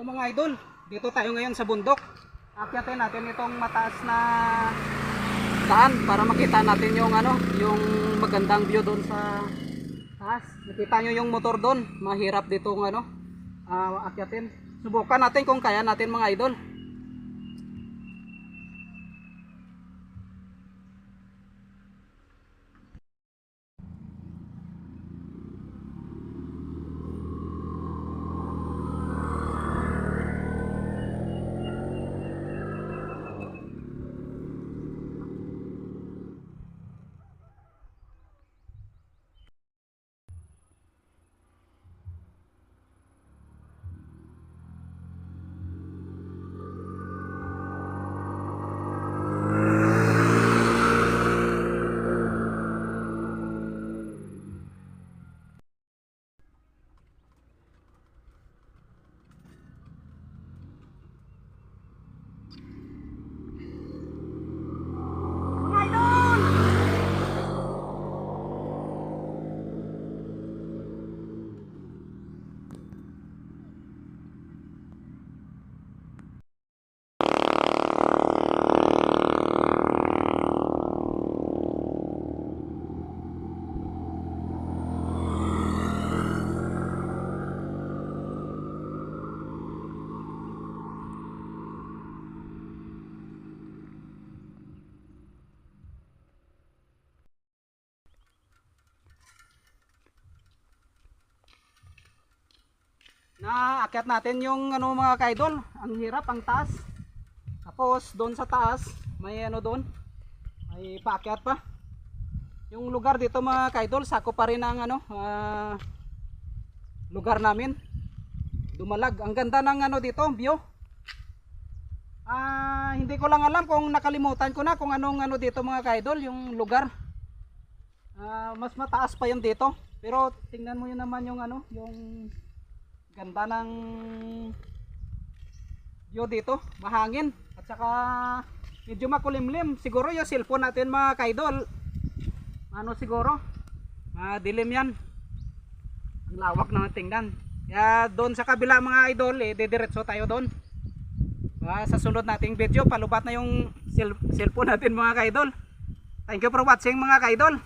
Hello mga idol, dito tayo ngayon sa bundok. Akyatin natin itong mataas na daan para makita natin yung yung magandang view doon sa taas. Nakita nyo yung motor doon, mahirap dito akyatin. Subukan natin kung kaya natin mga idol. Naakyat natin yung mga kaidol, ang hirap, ang taas. Tapos doon sa taas may doon, may paakyat pa. Yung lugar dito mga kaidol, sako pa rin ang lugar namin. Dumalag, ang ganda ng dito, view. Hindi ko lang alam kung nakalimutan ko na kung anong dito mga kaidol, yung lugar. Mas mataas pa yung dito. Pero tingnan mo yun naman yung yung ganda ng view dito, mahangin at saka medyo makulimlim. Siguro yung cellphone natin mga kaidol siguro dilim yan, ang lawak naman tingnan. Kaya doon sa kabila mga idol didiretso tayo doon. Sa sunod nating video palubat na yung cellphone natin mga kaidol. Thank you for watching mga kaidol.